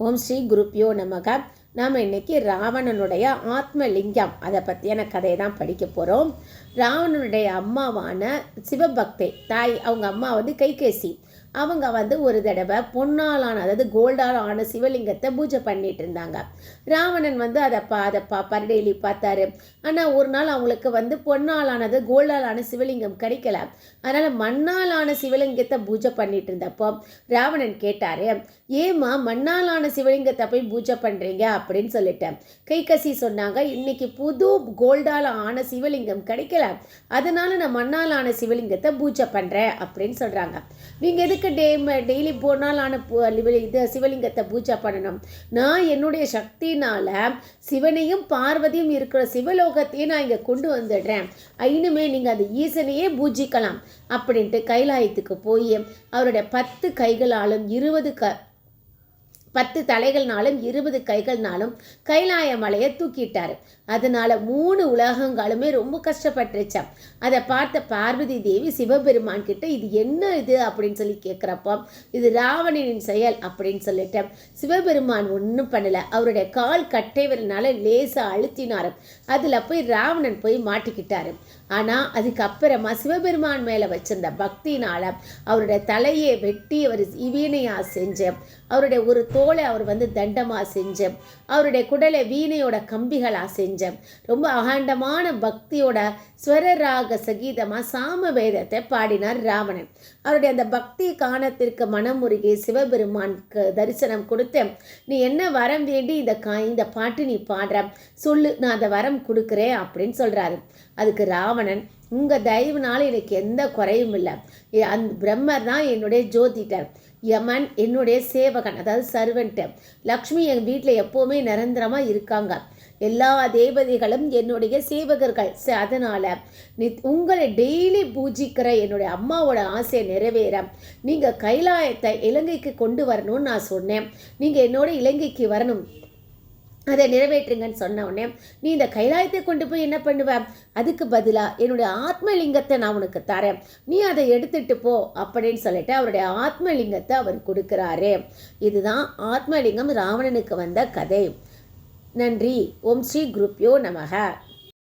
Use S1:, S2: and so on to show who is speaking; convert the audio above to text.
S1: ஓம் ஸ்ரீ குருப்பியோ நமக. நாம் இன்னைக்கு ராவணனுடைய ஆத்மலிங்கம் அதை பற்றியான கதையை தான் படிக்க போகிறோம். ராவணனுடைய அம்மாவான சிவபக்தை தாய், அவங்க அம்மா கைகேசி. அவங்க ஒரு தடவை பொன்னாலான, அதாவது கோல்டால் ஆன சிவலிங்கத்தை பூஜை பண்ணிட்டு இருந்தாங்க. ராவணன் அதை பரடெய்லி பார்த்தாரு. ஆனால் ஒரு நாள் அவங்களுக்கு பொன்னாலானது கோல்டாலான சிவலிங்கம் கிடைக்கல. அதனால் மண்ணாலான சிவலிங்கத்தை பூஜை பண்ணிட்டு இருந்தப்போ ராவணன் கேட்டார், ஏமா மண்ணாலான சிவலிங்கத்தை போய் பூஜை பண்ணுறீங்க அப்படின்னு சொல்லிட்டேன். கைகசி சொன்னாங்க, இன்னைக்கு புது கோல்டால் ஆன சிவலிங்கம் கிடைக்கல, அதனால நான் மண்ணாலான சிவலிங்கத்தை பூஜை பண்ணுறேன் அப்படின்னு சொல்கிறாங்க. நீங்கள் எதுக்கு டெய்லி பொன்னாலான சிவலிங்கத்தை பூஜை பண்ணணும்? நான் என்னுடைய சக்தினால சிவனையும் பார்வதியும் இருக்கிற சிவலோகத்தையும் நான் இங்கே கொண்டு வந்துடுறேன், இனிமே நீங்கள் அந்த ஈசனையே பூஜிக்கலாம் அப்படின்ட்டு கைலாயத்துக்கு போய் அவருடைய 10 கைகளாலும் 10 தலைகள்னாலும் 20 கைகள்னாலும் கைலாய மலையை தூக்கிட்டாரு. அதனால 3 உலகங்களுமே ரொம்ப கஷ்டப்பட்டுருச்சான். அதை பார்த்த பார்வதி தேவி சிவபெருமான் கிட்ட இது என்ன இது அப்படின்னு சொல்லி கேட்குறப்போ, இது ராவணனின் செயல் அப்படின்னு சொல்லிட்டேன். சிவபெருமான் ஒன்றும் பண்ணலை. அவருடைய கால் கட்டைவரனால லேசாக அழுத்தினாரு. அதில் போய் ராவணன் போய் மாட்டிக்கிட்டாரு. ஆனால் அதுக்கப்புறமா சிவபெருமான் மேலே வச்சிருந்த பக்தினால் அவருடைய தலையை வெட்டி அவர் வீணையாக செஞ்சு, அவருடைய ஒரு தோலை அவர் தண்டமாக செஞ்சு, அவருடைய குடலை வீணையோட கம்பிகளாக செஞ்சு, ரொம்ப அகாண்டமான பக்தியோட ஸ்வரராக சகீதமாக சாமவேதத்தை பாடினார் ராவணன். அவருடைய அந்த பக்தி காணத்திற்கு மனமுருகி சிவபெருமானுக்கு தரிசனம் கொடுத்து, நீ என்ன வரம் வேண்டி இந்த பாட்டு நீ பாடுற சொல்லு, நான் அந்த வரம் கொடுக்குறேன் அப்படின்னு சொல்கிறாரு. அதுக்கு ராவணன், உங்கள் தயவுனால எனக்கு எந்த குறையும் இல்லை, அந்த பிரம்மர் தான் என்னுடைய ஜோதிடர், யமன் என்னுடைய சேவகன், அதாவது சர்வெண்ட்டு, லக்ஷ்மி என் வீட்டில் எப்போவுமே நிரந்தரமாக இருக்காங்க, எல்லா தேவதைகளும் என்னுடைய சேவகர்கள். அதனால் உங்களை டெய்லி பூஜிக்கிற என்னுடைய அம்மாவோட ஆசையை நிறைவேற நீங்கள் கைலாயத்தை இலங்கைக்கு கொண்டு வரணும்னு நான் சொன்னேன். நீங்கள் என்னோட இலங்கைக்கு வரணும், அதை நிறைவேற்றுங்கன்னு சொன்ன உடனே, நீ இந்த கைலாயத்தை கொண்டு போய் என்ன பண்ணுவ? அதுக்கு பதிலாக என்னுடைய ஆத்மலிங்கத்தை நான் உனக்கு தரேன், நீ அதை எடுத்துட்டு போ அப்படின்னு சொல்லிட்டு அவருடைய ஆத்மலிங்கத்தை அவர் கொடுக்குறாரு. இதுதான் ஆத்மலிங்கம் ராவணனுக்கு வந்த கதை. நன்றி. ஓம் ஸ்ரீ குருப்பியோ நமக.